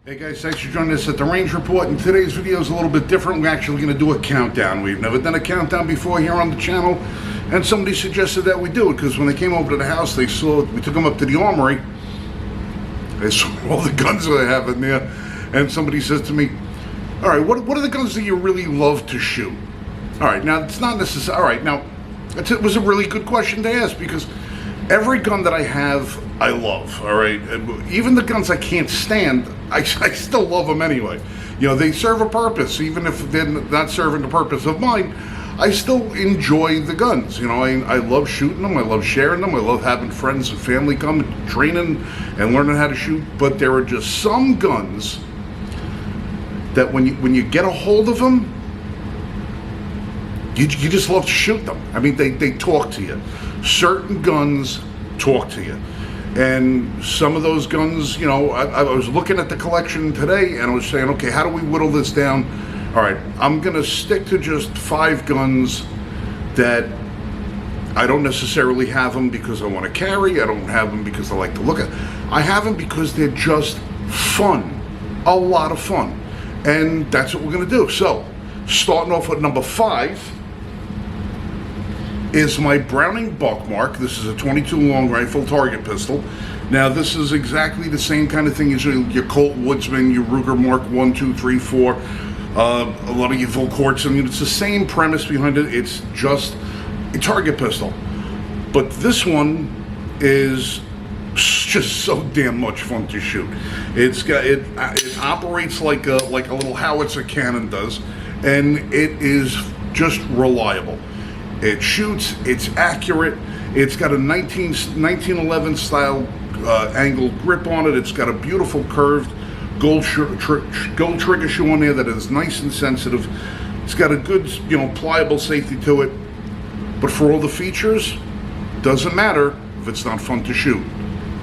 Hey guys, thanks for joining us at the Range Report, and today's video is a little bit different. We're actually going to do a countdown. We've never done a countdown before here on the channel, and somebody suggested that we do it because when they came over to the house, they saw, we took them up to the armory, they saw all the guns that I have in there, and somebody says to me, all right, what are the guns that you really love to shoot? All right, now it's not necessary. All right, now it was a really good question to ask because every gun that I have, I love, all right? Even the guns I can't stand, I still love them anyway. You know, they serve a purpose. Even if they're not serving the purpose of mine, I still enjoy the guns. You know, I love shooting them. I love sharing them. I love having friends and family come and training and learning how to shoot. But there are just some guns that when you get a hold of them, you just love to shoot them. I mean, they talk to you. Certain guns talk to you. And some of those guns, you know, I was looking at the collection today and I was saying, okay, how do we whittle this down? All right, I'm going to stick to just 5 guns that I don't necessarily have them because I want to carry. I don't have them because I like to look at. I have them because they're just fun. A lot of fun. And that's what we're going to do. So, starting off with number 5 is my Browning Buckmark. This is a 22 long rifle target pistol. Now this is exactly the same kind of thing as your Colt Woodsman, your Ruger Mark 1, 2, 3, 4, a lot of your Volquarts. I mean, it's the same premise behind it. It's just a target pistol. But this one is just so damn much fun to shoot. It operates like a little howitzer cannon does, and it is just reliable. It shoots, it's accurate, it's got a 1911 style angled grip on it, it's got a beautiful curved gold trigger shoe on there that is nice and sensitive. It's got a good, you know, pliable safety to it. But for all the features, doesn't matter if it's not fun to shoot.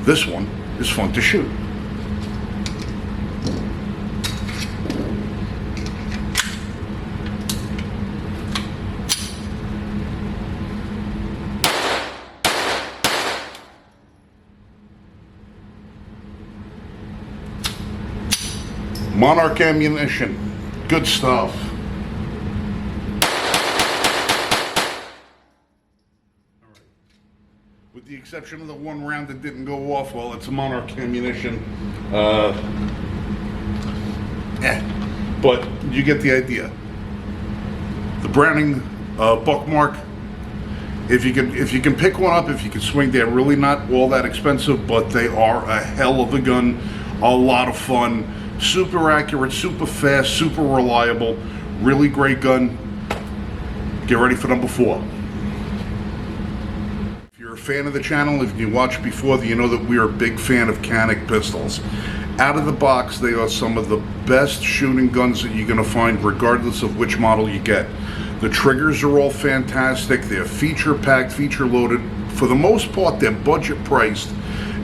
This one is fun to shoot. Monarch ammunition, good stuff. With the exception of the one round that didn't go off, well, it's a Monarch ammunition. But you get the idea. The Browning Buckmark. If you can pick one up, if you can swing, they're really not all that expensive, but they are a hell of a gun, a lot of fun. Super accurate, super fast, super reliable, really great gun. Get ready for number 4. If you're a fan of the channel, if you watched before, then you know that we are a big fan of Canik pistols. Out of the box, they are some of the best shooting guns that you're going to find, regardless of which model you get. The triggers are all fantastic. They're feature-packed, feature-loaded. For the most part, they're budget-priced.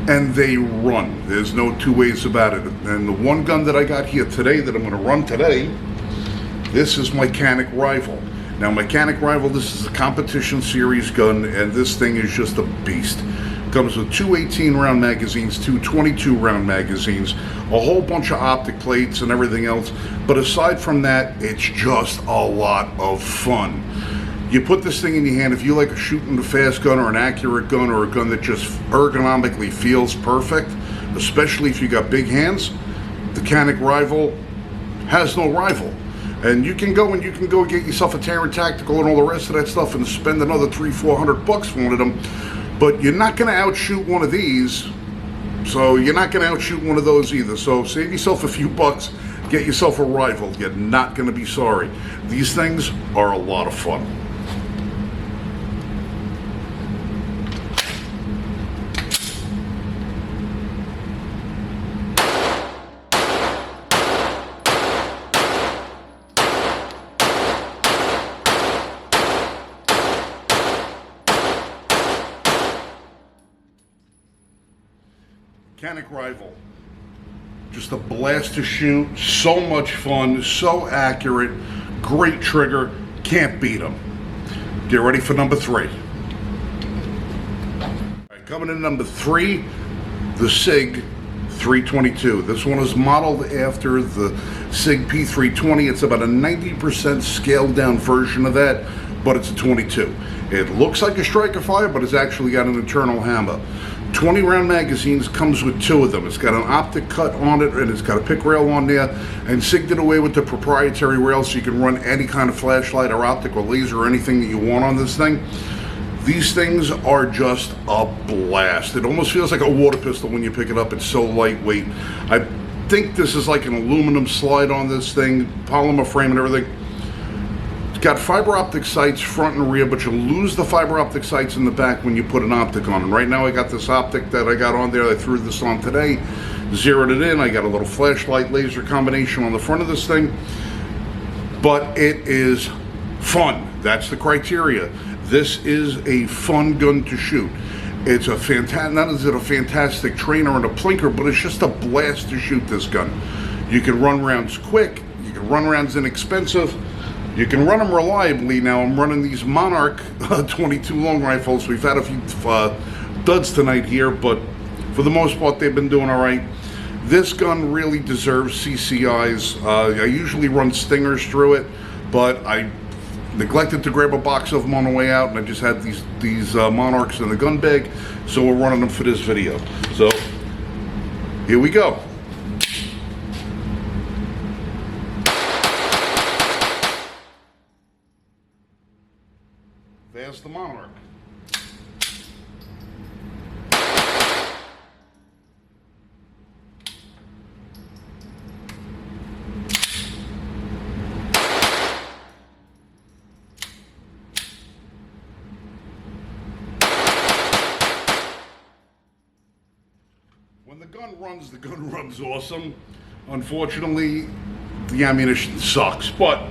And they run. There's no two ways about it. And the one gun that I got here today that I'm going to run today, this is my Canik Rival. Now my Canik Rival, this is a competition series gun, and this thing is just a beast. Comes with 2 18-round magazines, 2 22-round magazines, a whole bunch of optic plates and everything else. But aside from that, it's just a lot of fun. You put this thing in your hand, if you like shooting a fast gun or an accurate gun or a gun that just ergonomically feels perfect, especially if you got big hands, the Canik Rival has no rival. And you can go get yourself a Taran Tactical and all the rest of that stuff and spend another $300-400 for one of them. But you're not going to outshoot one of these, so you're not going to outshoot one of those either. So save yourself a few bucks, get yourself a Rival. You're not going to be sorry. These things are a lot of fun. Canik Rival, just a blast to shoot, so much fun, so accurate, great trigger, can't beat them. Get ready for number 3. All right, coming in number 3, the SIG 322. This one is modeled after the SIG P320. It's about a 90% scaled down version of that, but it's a 22. It looks like a Striker Fire, but it's actually got an internal hammer. 20 round magazines, comes with 2 of them. It's got an optic cut on it, and it's got a pick rail on there, and SIG did away with the proprietary rail so you can run any kind of flashlight or optic or laser or anything that you want on this thing. These things are just a blast. It almost feels like a water pistol when you pick it up. It's so lightweight. I think this is like an aluminum slide on this thing, polymer frame and everything. It's got fiber optic sights front and rear, but you lose the fiber optic sights in the back when you put an optic on. And right now I got this optic that I got on there. I threw this on today, zeroed it in. I got a little flashlight laser combination on the front of this thing. But it is fun. That's the criteria. This is a fun gun to shoot. It's a fantastic, not is it a fantastic trainer and a plinker, but it's just a blast to shoot this gun. You can run rounds quick. You can run rounds inexpensive. You can run them reliably. Now I'm running these Monarch 22 long rifles. We've had a few duds tonight here, but for the most part they've been doing all right. This gun really deserves CCIs. I usually run Stingers through it, but I neglected to grab a box of them on the way out, and I just had these Monarchs in the gun bag, so we're running them for this video. So here we go. There's the Monarch. When the gun runs awesome. Unfortunately, the ammunition sucks, but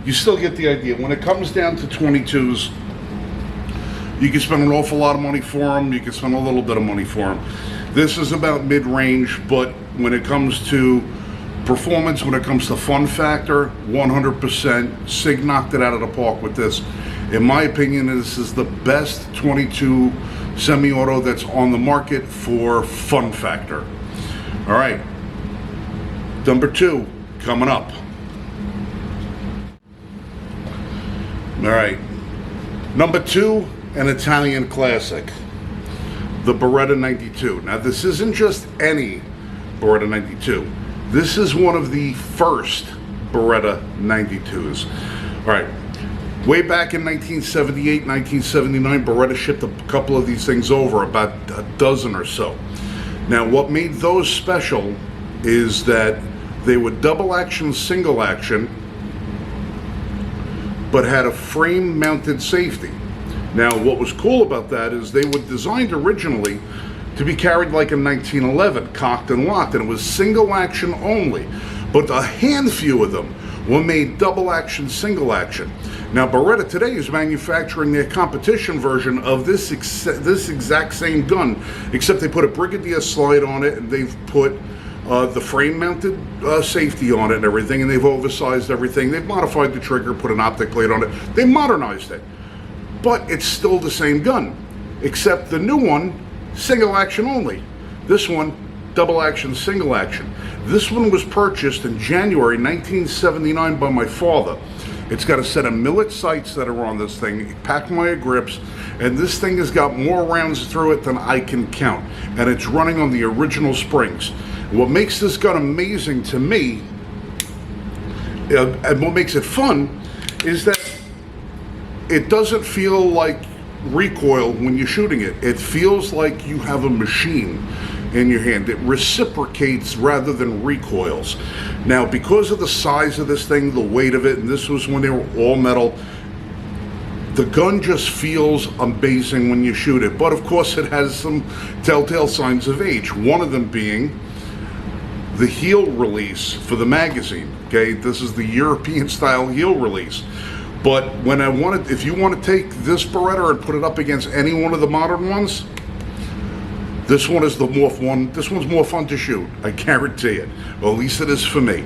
you still get the idea. When it comes down to 22s, you can spend an awful lot of money for them. You can spend a little bit of money for them. This is about mid-range, but when it comes to performance, when it comes to fun factor, 100%. SIG knocked it out of the park with this. In my opinion, this is the best 22 semi-auto that's on the market for fun factor. All right, number 2 coming up. All right, number 2, an Italian classic, the Beretta 92. Now this isn't just any Beretta 92. This is one of the first Beretta 92s. All right. Way back in 1978, 1979, Beretta shipped a couple of these things over, about a dozen or so. Now, what made those special is that they were double action, single action, but had a frame mounted safety. Now, what was cool about that is they were designed originally to be carried like a 1911, cocked and locked, and it was single action only. But a handful of them were made double action, single action. Now Beretta today is manufacturing their competition version of this exact same gun, except they put a Brigadier slide on it, and they've put the frame mounted safety on it and everything, and they've oversized everything. They've modified the trigger, put an optic plate on it. They modernized it, but it's still the same gun, except the new one, single action only. This one, double action, single action. This one was purchased in January 1979 by my father. It's got a set of Millet sights that are on this thing, Pachmayr grips, and this thing has got more rounds through it than I can count. And it's running on the original springs. What makes this gun amazing to me, and what makes it fun, is that it doesn't feel like recoil when you're shooting it. It feels like you have a machine in your hand. It reciprocates rather than recoils. Now, because of the size of this thing, the weight of it, and this was when they were all metal, the gun just feels amazing when you shoot it. But of course it has some telltale signs of age. One of them being the heel release for the magazine. Okay, this is the European style heel release. But when if you want to take this Beretta and put it up against any one of the modern ones, this one is this one's more fun to shoot, I guarantee it. Well, at least it is for me.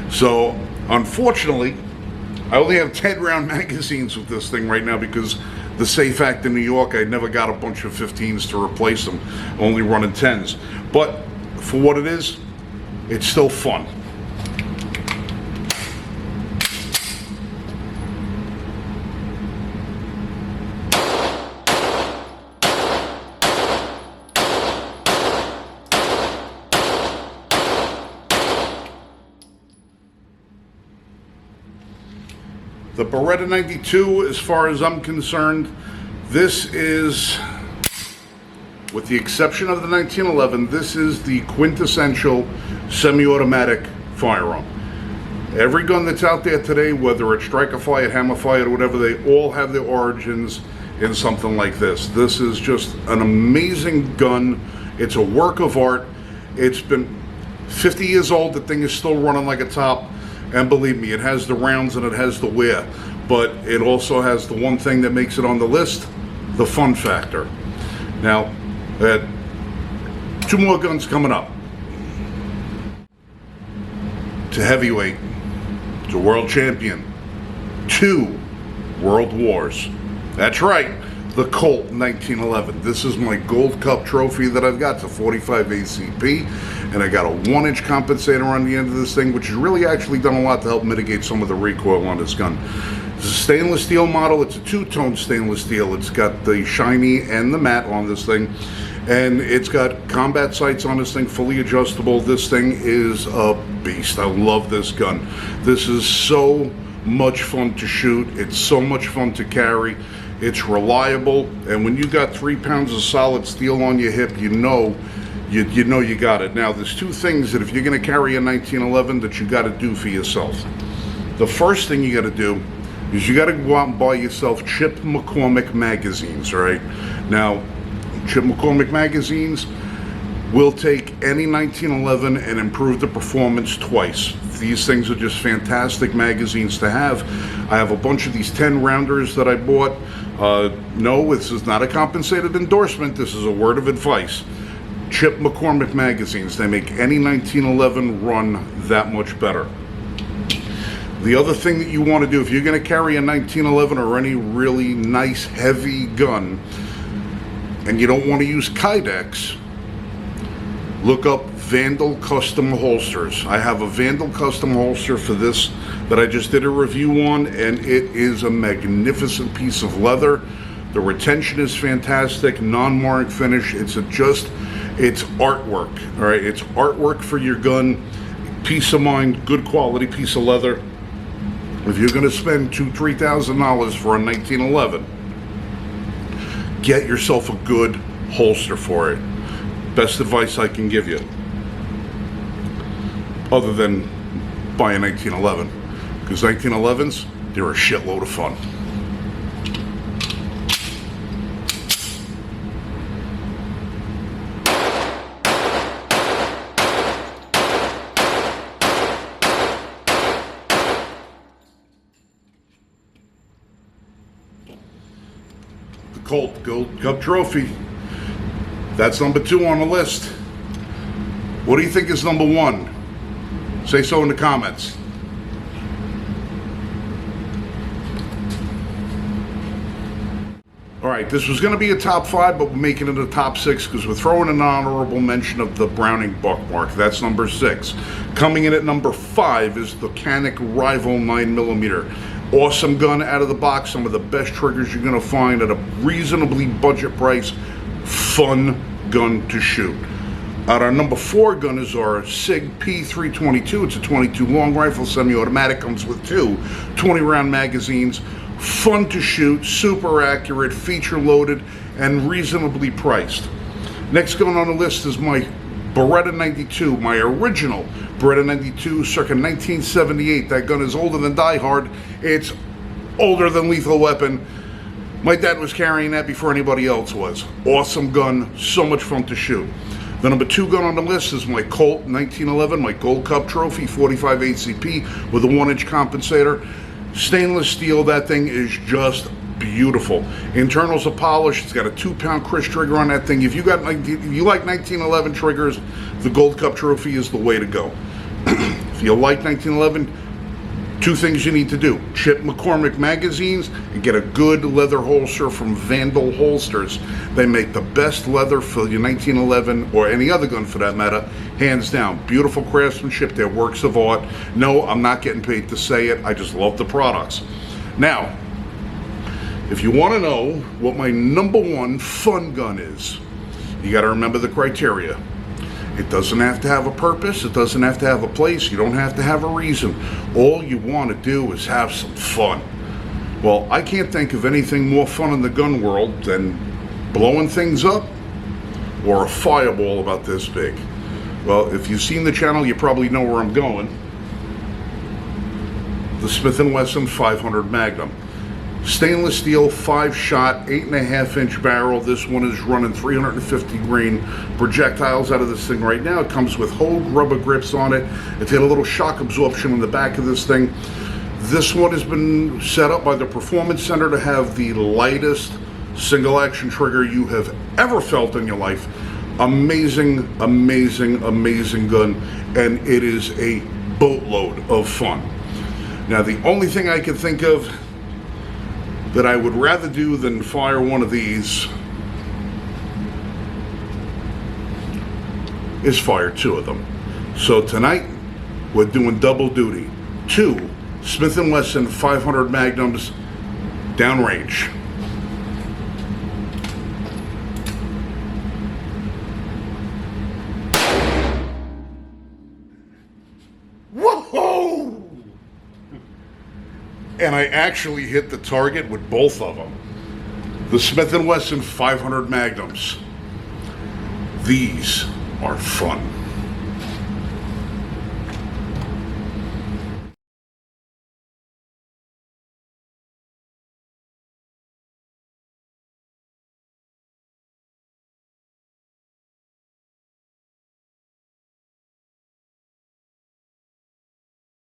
So, unfortunately, I only have 10 round magazines with this thing right now because the Safe Act in New York, I never got a bunch of 15s to replace them, only running 10s. But for what it is, it's still fun. The Beretta 92, as far as I'm concerned, this is, with the exception of the 1911, this is the quintessential semi-automatic firearm. Every gun that's out there today, whether it's Striker-Fired, Hammer-Fired, or whatever, they all have their origins in something like this. This is just an amazing gun. It's a work of art. It's been 50 years old. The thing is still running like a top. And believe me, it has the rounds and it has the wear, but it also has the one thing that makes it on the list, the fun factor. Now, two more guns coming up. To heavyweight, to world champion, 2 world wars. That's right, the Colt 1911. This is my Gold Cup trophy that I've got. It's a 45 ACP. And I got a 1-inch compensator on the end of this thing, which has really actually done a lot to help mitigate some of the recoil on this gun. It's a stainless steel model. It's a 2-tone stainless steel. It's got the shiny and the matte on this thing. And it's got combat sights on this thing, fully adjustable. This thing is a beast. I love this gun. This is so much fun to shoot. It's so much fun to carry. It's reliable. And when you got 3 pounds of solid steel on your hip, you know you got it. Now, there's 2 things that if you're going to carry a 1911 that you got to do for yourself. The first thing you got to do is you got to go out and buy yourself Chip McCormick magazines, right? Now, Chip McCormick magazines will take any 1911 and improve the performance twice. These things are just fantastic magazines to have. I have a bunch of these 10 rounders that I bought. No, this is not a compensated endorsement. This is a word of advice. Chip McCormick magazines, they make any 1911 run that much better. The other thing that you want to do, if you're going to carry a 1911 or any really nice heavy gun, and you don't want to use Kydex, look up Vandal Custom Holsters. I have a Vandal Custom Holster for this that I just did a review on, and it is a magnificent piece of leather. The retention is fantastic, non-mark finish. It's artwork, all right? It's artwork for your gun, peace of mind, good quality piece of leather. If you're gonna spend $2,000-3,000 for a 1911, get yourself a good holster for it. Best advice I can give you, other than buy a 1911, because 1911s, they're a shitload of fun. Colt Gold Cup trophy. That's number 2 on the list. What do you think is number 1? Say so in the comments. All right, this was going to be a top 5, but we're making it a top 6 because we're throwing an honorable mention of the Browning Buckmark. That's number 6. Coming in at number 5 is the Canik Rival 9mm. Awesome gun out of the box, some of the best triggers you're going to find at a reasonably budget price. Fun gun to shoot. Our number 4 gun is our SIG P322. It's a 22 long rifle, semi-automatic, comes with 2 20-round magazines. Fun to shoot, super accurate, feature loaded, and reasonably priced. Next gun on the list is my Beretta 92, my original Beretta 92, circa 1978. That gun is older than Die Hard. It's older than Lethal Weapon. My dad was carrying that before anybody else was. Awesome gun, so much fun to shoot. The number 2 gun on the list is my Colt 1911, my Gold Cup trophy, 45 ACP with a 1-inch compensator. Stainless steel, that thing is just beautiful. Internals are polished. It's got a 2-pound Chris trigger on that thing. If you like 1911 triggers, the Gold Cup trophy is the way to go. If you like 1911, 2 things you need to do: Chip McCormick magazines and get a good leather holster from Vandal Holsters. They make the best leather for your 1911 or any other gun for that matter hands down. Beautiful craftsmanship, they're works of art. No, I'm not getting paid to say it, I just love the products. Now, if you want to know what my number one fun gun is, you got to remember the criteria. It doesn't have to have a purpose, it doesn't have to have a place, you don't have to have a reason. All you want to do is have some fun. Well, I can't think of anything more fun in the gun world than blowing things up or a fireball about this big. Well, if you've seen the channel, you probably know where I'm going. The Smith & Wesson 500 Magnum. Stainless steel, 5-shot, 8.5-inch barrel. This one is running 350 grain projectiles out of this thing right now. It comes with Hogue rubber grips on it. It's got a little shock absorption in the back of this thing. This one has been set up by the Performance Center to have the lightest single action trigger you have ever felt in your life. Amazing, amazing, amazing gun, and it is a boatload of fun. Now, the only thing I can think of that I would rather do than fire one of these is fire 2 of them. So tonight, we're doing double duty. 2 Smith & Wesson 500 Magnums downrange. Whoa! And I actually hit the target with both of them. The Smith & Wesson 500 Magnums. These are fun.